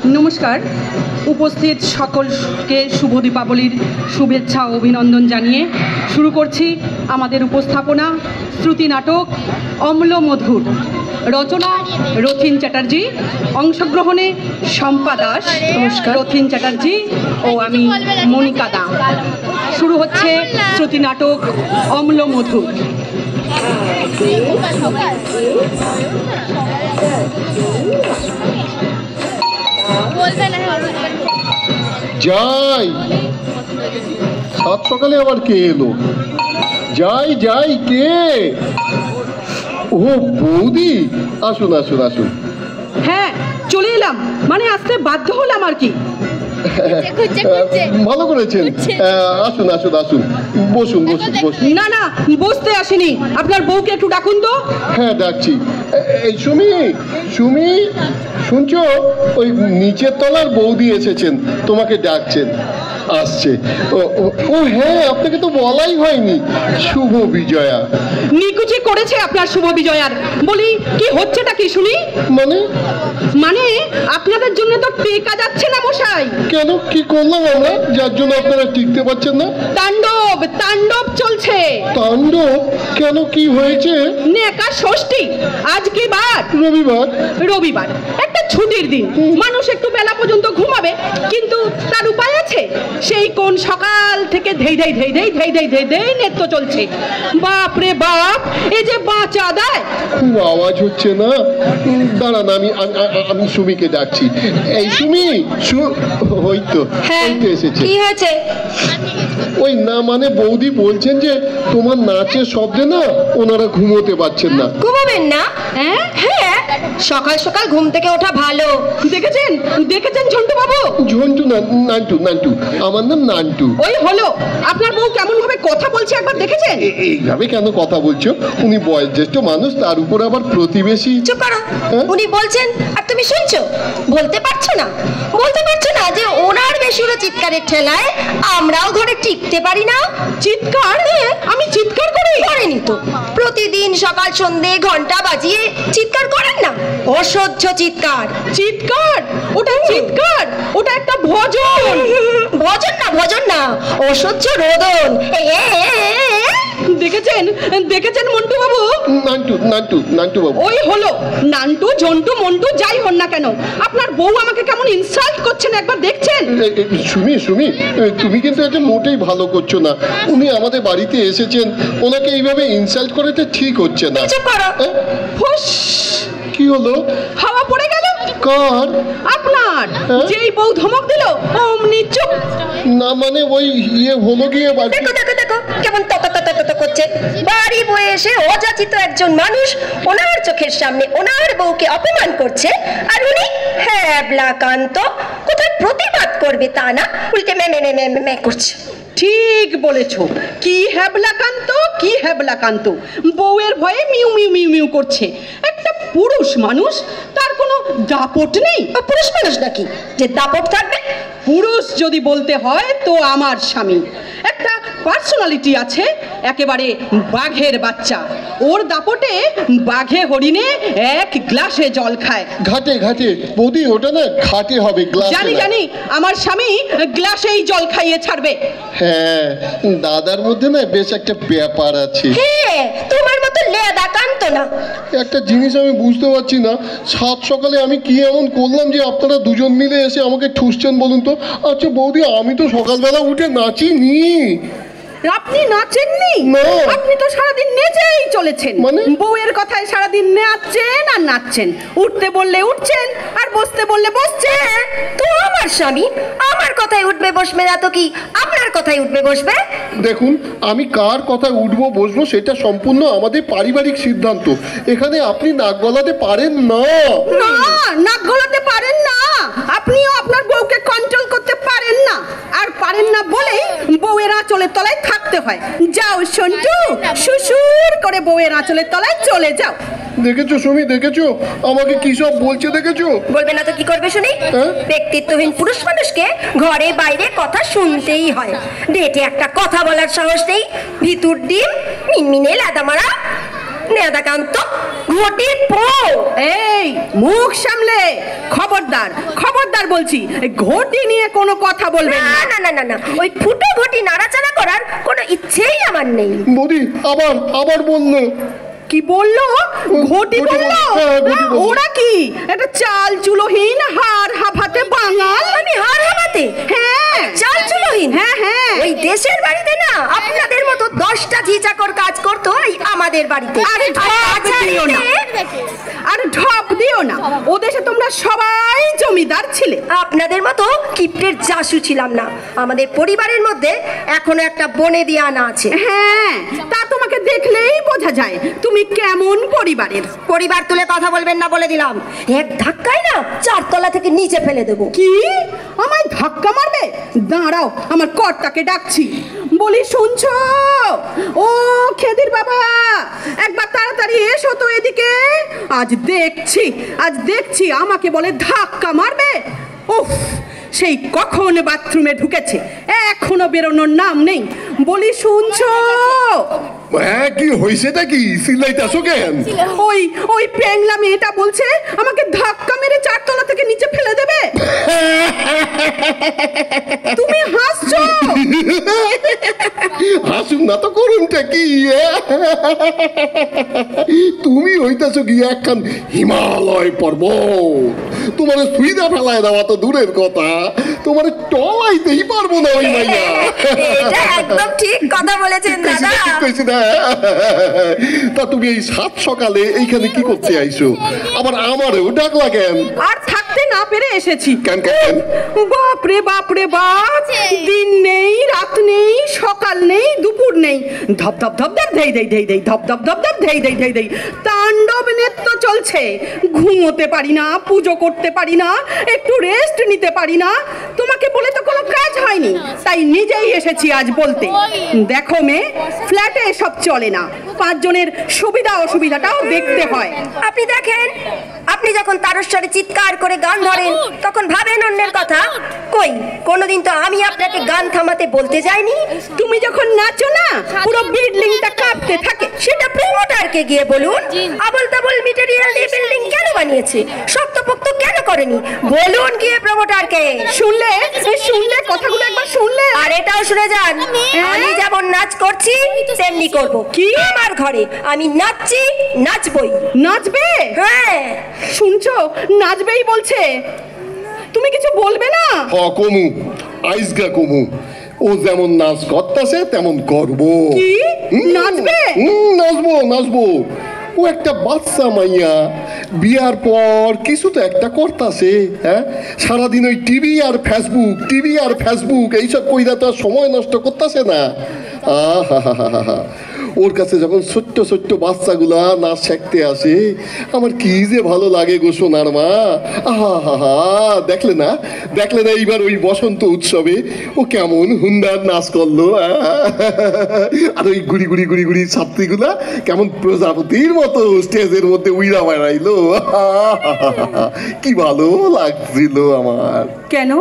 নমস্কার। উপস্থিত সকলকে শুভ দীপাবলির শুভেচ্ছা ও অভিনন্দন জানিয়ে শুরু করছি আমাদের উপস্থাপনা শ্রুতি নাটক অম্ল মধুর। রচনা রথিন চ্যাটার্জি, অংশগ্রহণে শম্পা দাস, রথিন চ্যাটার্জি ও আমি মনিকা দাম। শুরু হচ্ছে শ্রুতি নাটক অম্ল মধুর। যাই, সাত সকালে আবার কে এলো? যাই যাই, কে? ও বৌদি, আসুন আসুন আসুন। হ্যাঁ, চলে এলাম, মানে আসতে বাধ্য হলাম আর কি। ভালো করেছেন। আসুন আসুন আসুন, বসুন বসুন বসুন। না না, বসতে আসিনি, আপনার বউকে একটু ডাকুন তো। হ্যাঁ ডাকছি। এই সুমি, সুমি শুনছো? ওই নিচের তলার বৌদি এসেছেন, তোমাকে ডাকছেন। আসছে। ও হ্যাঁ, আপনাকে তো বলাই হয়নি। শুভ বিজয়া। নিকুচি করেছে আপনার শুভ বিজয়ার। বলি কি হচ্ছেটা কি শুনি? মানে আপনাদের জন্য তো টেকা যাচ্ছে না মশাই। কেন, কি করলাম আমরা যার জন্য আপনারা টিকতে পারছেন না? তাণ্ডব তাণ্ডব চলছে। তাণ্ডব? কেন, কি হয়েছে? নেকা ষষ্ঠী, আজ কি বার? রবিবার। রবিবার একটা ছুটির দিন, মানুষ একটু বেলা পর্যন্ত ঘুমাবে, কিন্তু তার উপায় আছে? সেই কোন সকাল থেকে ধেই ধেই ধেই ধেই ধেই ধেই ধেই ধেই নৃত্য চলছে। বাপ রে বাপ, এই যে বাঁচা দেয়। খুব আওয়াজ হচ্ছে না? দাঁড়ান, আমি সুমিকে ডাকছি। এই সুমি, ওই তো এসেছে। কি হয়েছে? ওই না, মানে বৌদি বলছেন যে তোমার নাচের শব্দে না ওনারা ঘুমোতে পারছেন না। ঘুমাবেন না? হ্যাঁ, সকাল সকাল ঘুম থেকে ওঠা ভালো। দেখেছেন দেখেছেন ঝন্টু বাবু? ঝন্টু না, নান্টু। নান্টু, আমার নাম নান্টু। ওই হলো, আপনার বউ কেমন ভাবে কথা বলছে একবার দেখেছেন? এইভাবে কেন কথা বলছো? উনি বয়োজ্যেষ্ঠ মানুষ, তার উপর আবার প্রতিবেশী। চুপ করো। উনি বলছেন আর তুমি শুনছো? বলতে পারছো না যে ওনার বেসুরো চিৎকারের ঠেলায় আমরাও ঘরে টিকতে পারি না? চিৎকার? আমি চিৎকার করেনি তো? প্রতিদিন সকাল সন্ধে ঘন্টা বাজিয়ে চিৎকার করেন না? অসহ্য চিৎকার। চিৎকার? ওটা চিৎকার? ওটা একটা ভজন। ভজন না, অসহ্য রোদন। দেখেছেন মন্টু বাবু? নান্টু বাবু। ওই হলো, নান্টু ঝন্টু মন্টু যাই হন না কেন, আপনার বউ আমাকে কেমন ইনসাল্ট করছেন একবার দেখছেন? সুমি, তুমি কিন্তু এটা মোটেই ভালো করছো না। উনি আমাদের বাড়িতে এসেছেন, ওনাকে এইভাবে ইনসাল্ট করে তো ঠিক হচ্ছে না। ফুস! কি হলো? হাওয়া পড়ে গেল। কার? আপনার। যেই বউ ধমক দিল অমনি চুপ। না মানে ওই হলো গিয়ে বাড়ি। দেখো কেমন তত করছে। বাড়ি বয়ে এসে অযাচিত একজন মানুষ ওনার চোখের সামনে ওনার বউকে অপমান করছে, আর উনি হ্যাবলাকান্ত, কোথায় প্রতিবাদ করবে তা না, উল্টে মে করছে। ঠিক বলেছ। কি হ্যাবলাকান্ত, বউয়ের ভয়ে মিউ মিউ মিউ মিউ করছে। একটা পুরুষ মানুষ, তার কোনো দাপট নেই। পুরুষ মানুষ নাকি যে দাপট থাকবে? পুরুষ যদি বলতে হয় তো আমার স্বামী একটা পার্সোনালিটি আছে, একেবারে বাঘের বাচ্চা। ওর দাপটে বাঘে হরিণে এক গ্লাসে জল খায়। ঘাটে বৌদি, ওটা না ঘাটে হবে, গ্লাসে। জানি আমার স্বামী গ্লাসেই জল খাইয়ে ছাড়বে। হ্যাঁ, দাদার মধ্যে না বেশ একটা ব্যাপার আছে। তোমার মতো লেদা কান্ত না। একটা জিনিস আমি বুঝতে পারছি না, সাত সকালে আমি কি এমন করলাম যে আপনারা দুজন মিলে এসে আমাকে ঠুসছেন বলুন তো? আচ্ছা বৌদি, আমি তো সকালবেলা উঠে নাচিনি। আপনি নাচেননি? আপনি তো সারাদিন নেচেই চলেছেন। বউয়ের কথায় সারাদিন নাচছেন। উঠতে বললে উঠছেন, আর বসতে বললে বসছেন। তো আমার স্বামী আমার কথায় উঠবে বসবে না তো কি আপনার কথায় উঠবে বসবে? দেখুন, আমি কার কথায় উঠবো বসবো সেটা সম্পূর্ণ আমাদের পারিবারিক সিদ্ধান্ত। এখানে আপনি নাক গলাতে পারেন না। নাক গলাতে পারেন না। আপনিও আপনার বউকে কন্ট্রোল করতে পারেন না, আর পারেন না বলেই বউয়ের আঁচলের তলায় থাকতে হয়। যাও সন্টু, সুসুর করে বউয়ের আঁচলের তলায় চলে যাও। দেখেছো সুমি, দেখেছো আমাকে কি সব বলছে? দেখেছো? বলবে না তো কি করবে শুনি? ব্যক্তিত্বহীন পুরুষ মানুষকে ঘরে বাইরে কথা শুনতেই হয়। ডেটে একটা কথা বলার সাহস নেই, ভিতর ডিম মিনমিনে লাদা মারা। নেদাকান্ত ঘটির পো। এই মুখ সামলে, খবরদার খবরদার বলছি, এই ঘটি নিয়ে কোনো কথা বলবেন না না। না না না না, ওই ফুটো ঘটি নাড়াচাড়া করার কোনো ইচ্ছেই আমার নেই। বৌদি আবার আবার বললো। কি বললো? ঘটি বললো? হ্যাঁ, ঘটি বললো। ওরা কি এটা চাল চুলোহীন হাড় হাফাতে বাঙাল? আমি হার হামাতে? হ্যাঁ চাল চুলোহীন? হ্যাঁ হ্যাঁ। ওই দেশের বাড়িতে না আপনাদের মতো 10টা ঝিচাকর কাজ করতো এই আমাদের বাড়িতে। আরে ঢপ দিও না, আরে ঢপ দিও না, ও দেশে তোমরা সবাই জমিদার ছিলে। আপনাদের মতো কিপ্টের জাসু ছিলাম না। আমাদের পরিবারের মধ্যে এখনো একটা বনে দিয়ে আনা আছে। হ্যাঁ, তা তোমাকে দেখলেই বোঝা যায় তুমি কেমন পরিবারের। পরিবার তুলে কথা বলবেন না বলে দিলাম। এক ধাক্কায় না 4 তলা থেকে নিচে ফেলে দেবো। কি আমায় ধাক্কা মারবে? দাঁড়াও, আমার কর্তাকে ডাকছি। বলি শুনছো? ও খেদির বাবা, একবার তাড়াতাড়ি এসো তো এদিকে। আজ দেখছি আমাকে বলে ধাক্কা মারবে। উফ, সেই কখন বাথরুমে ঢুকেছে, এখনো বেরোনোর নাম নেই। বলি শুনছো? হ্যাঁ, কি হয়েছেটা কি? চিল্লাইতেছো কেন? ওই পেংলা মেয়েটা বলছে আমাকে ধাক্কা মেরে 4 তলা থেকে নিচে ফেলে দেবে। তুমি হাসছো? হাসুন না তো, করুনটা কি? তুমি হইতেছো কি একখান হিমালয় পর্বত। তোমার সুইদা ফেলায় দেওয়া তো দূরের কথা, তোমার টলাইতেই পারবো না ওই মাইয়া। এটা একদম ঠিক কথা বলেছেন দাদা। ঠিক কইছি না? তা তুমি এই 7 সকালে এইখানে কি করতে আইছো? আবার আমারও ডাকলা কেন? আর থাকতে না পেরে এসেছি। কেন কেন? বাপরে বাপরে বাপ, দিন নেই রাত নেই সকাল নেই দুপুর নেই, ধপ ধপ ধপ ধপ ধেই ধেই ধেই ধেই ধপ ধপ ধপ ধপ ধেই ধেই ধেই ধেই তাণ্ডব নৃত্য চলছে। ঘুমোতে পারি না, পুজো করতে পারি না, একটু রেস্ট নিতে পারি না। তোমাকে বলে তো কোনো কাজ হয়নি, তাই নিজেই এসেছি আজ বলতে। দেখো মেয়ে, ফ্ল্যাটে সব চলে না, 5 জনের সুবিধা অসুবিধাটাও দেখতে হয়। আপনি দেখেন, আপনি যখন তারস্বরে চিৎকার করে গান ধরেন তখন ভাবেন অন্যের কথা। কই কোনোদিন তো আমি আপনাকে গান থামাতে বলতে যাইনি। তুমি যখন নাচো না, পুরো বিল্ডিংটা কাঁপতে থাকে। সেটা প্রমোটারকে গিয়ে বলুন। আবল তাবল মেটেরিয়াল দিয়ে বিল্ডিং কেন বানিয়েছে, শক্তপোক্ত কেন করেনি, বলুন গিয়ে প্রমোটারকে। শুনলে কথাগুলো একবার শুনলে। আর এটাও শুনে যান, আমি যেমন নাচ করছি তেমনি করব। কি? আমার ঘরে আমি নাচছি, নাচবই। নাচবে? হ্যাঁ। শুনছো, নাচবেই বলছে। তুমি কিছু বলবে না? কমু আইসগা কমু, ও যেমন নাচ করতেছে তেমন করবো। কি নাচবে? নাচবো। ও একটা বাচ্চা মাইয়া, বিয়ার পর কিছু তো একটা করতাছে। হ্যাঁ, সারাদিন ওই টিভি আর ফেসবুক এইসব কইরা তো আর সময় নষ্ট করতেছে না। আহা, ওর কাছে যখন ছোট্ট ছোট্ট বাচ্চাগুলা নাচ শিখতে আসে, আমার কি যে ভালো লাগে গো সোনার মা। আহা, দেখলে না এইবার ওই বসন্ত উৎসবে ও কেমন হুন্ডার নাচ করলো। আর ওই গুড়ি ছাত্রীগুলা কেমন প্রজাপতির মতো স্টেজের মধ্যে উইরা বেড়াইলো। কি ভালো লাগছিল আমার। কেন?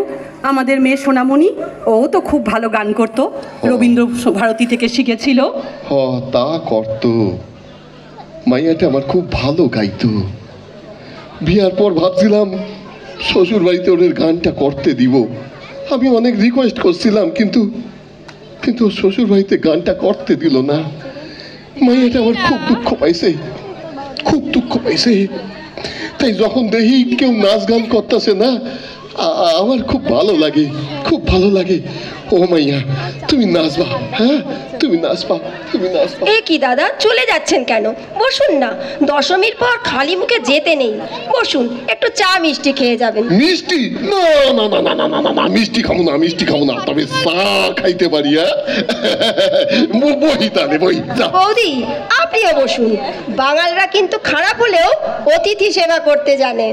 আমাদের মেয়ে সোনামণি, ও তো খুব ভালো গান করতো, রবীন্দ্র ভারতী থেকে শিখেছিল। তা করতো, মাইয়াটা আমার খুব ভালো গাইতো। বিয়ার পর ভাবছিলাম শ্বশুর বাড়িতে ওদের গানটা করতে দিব। আমি অনেক রিকোয়েস্ট করছিলাম, কিন্তু শ্বশুর বাড়িতে গানটা করতে দিল না। মাইয়াটা আমার খুব দুঃখ পাইছে। তাই যখন দেখি কেউ নাচ গান করতেছে না, আমার খুব ভালো লাগে। ও মাইয়া, তুমি নাচবা? হ্যাঁ, তুমি নাচবা। এ কি দাদা, চলে যাচ্ছেন কেন? বসুন না, দশমীর পর খালি মুখে যেতে নেই। বসুন, একটু চা মিষ্টি খেয়ে যাবেন। মিষ্টি? না, মিষ্টি খাবো না, তবে চা খাইতে পারি। বই। বৌদি, আপনিও বসুন। বাঙালরা কিন্তু খারাপ হলেও অতিথি সেবা করতে জানে।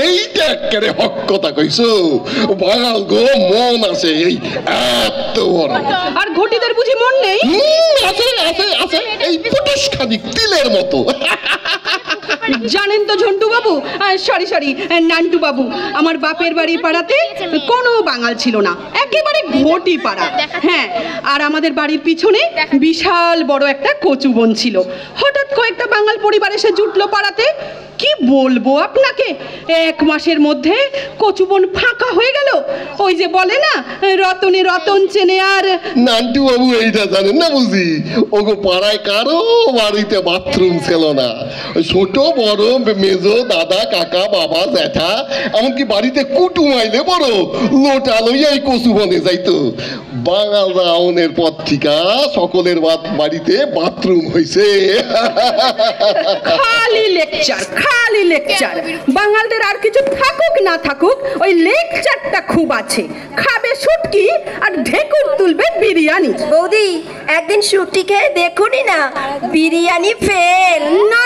এইটা একেবারে হক কথা কইছো। বাঙাল গো, মন আছে এই এত বড়। আর ঘটিদের বুঝি মন নেই? আছে এই ফুটুস খানিক তিলের মতো। জানেন তো ঝন্টু বাবু, সরি নান্টু বাবু, আমার বাপের বাড়ি পাড়াতে কোনো বাঙাল ছিল না, একেবারে ঘটি পাড়া। হ্যাঁ, আর আমাদের বাড়ির পিছনে বিশাল বড় একটা কচু বন ছিল। হঠাৎ কয়েকটা বাঙাল পরিবার এসে জুটলো পাড়াতে। কি বলবো আপনাকে, 1 মাসের মধ্যে কচু বন ফাঁকা হয়ে গেল। ওই যে বলে না, রতনে রতন চেনে আর নান্টু বাবু এইটা জানেন না বুঝি, ওগো পাড়ায় কারো বাড়িতে বাথরুম ছিল না। ওই ছোট বড় মেজো দাদা কাকা বাবা জ্যাঠা এমনকি বাড়িতে কুটুম আইলে বড় লোটা লইয়া এই কচু বনে যাইতো। বাঙাল রাউনের পর থেকে সকলের বাড়িতে বাথরুম হয়েছে। খালি লেকচার। বাঙালদের আর কিছু থাকুক না থাকুক, ওই লেকচারটা খুব আছে। খাবে শুটকি আর ঢেকুর তুলবে বিরিয়ানি। বৌদি, একদিন শুটকি খেয়ে দেখুনি না, বিরিয়ানি ফেল।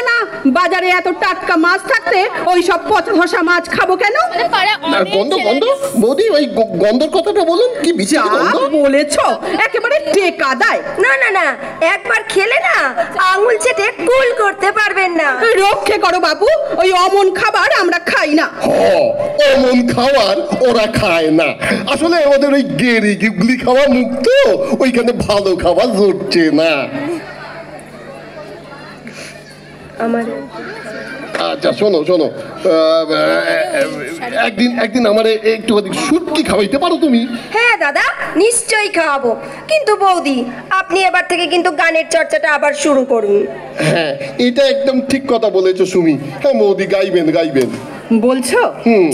না, বাজারে এত টাটকা মাছ থাকতে ওই সব পচা ধসা মাছ খাবো কেন? গন্ধ বৌদি, ওই গন্ধর কথাটা বলুন, কি যা বিচার বলেছ, একেবারে টেকা দেয়। না, একবার খেলে না আঙুল চেটে কুল করতে পারবেন না। রক্ষে করো বাবু, ওই অমন খাবার আমরা খাই না। অমন খাবার ওরা খায় না। আসলে আমাদের ওই গেরি গুগলি খাওয়া মুক্ত, ওইখানে ভালো খাবার জুটছে না। আমার আচ্ছা শোনো, একদিন আমার একটু শুটকি খাওয়াইতে পারো তুমি? হ্যাঁ দাদা, নিশ্চয়ই খাওয়াবো। কিন্তু বৌদি, আপনি এবার থেকে কিন্তু গানের চর্চাটা আবার শুরু করুন। হ্যাঁ, এটা একদম ঠিক কথা বলেছো সুমি। হ্যাঁ বৌদি, গাইবেন। বলছো?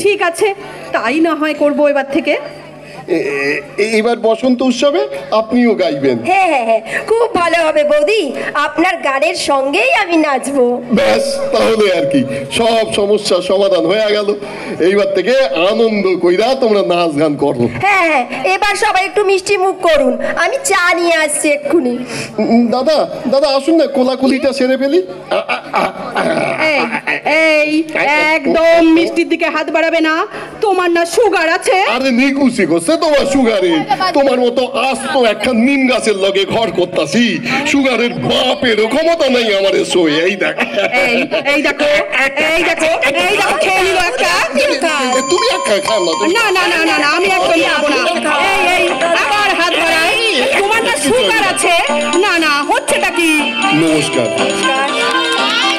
ঠিক আছে, তাই না হয় করবো এবার থেকে। এবার বসন্ত উৎসবে আপনিও গাইবেন। হ্যাঁ, খুব ভালো হবে বৌদি, আপনার গানের সঙ্গেই আমি নাচবো। ব্যাস, তাহলে আর কি, সব সমস্যার সমাধান হয়ে গেল। এইবার থেকে আনন্দ কইরা তোমরা নাচ গান করো। হ্যাঁ, এবার সবাই একটু মিষ্টি মুখ করুন, আমি চা নিয়ে আসছি এক্ষুনি। দাদা আসুন না, কোলাকুলিটা সেরে ফেলি। এই একদম মিষ্টির দিকে হাত বাড়াবে না, তোমার না সুগার আছে? আরে নিকুচি করছে তোমার সুগারে। তোমার মতো আস্ত একটা নিম গাছের লগে ঘর করতাছি, সুগারের বাপের ক্ষমতা নাই আমার সই। এই দেখো খেয়ে নিল একটা। তুমি একটা খাও না। না, আমি একদম খাবো না। এই আবার হাত বাড়াই, তোমার না সুগার আছে? না, হচ্ছেটা কি? নমস্কার।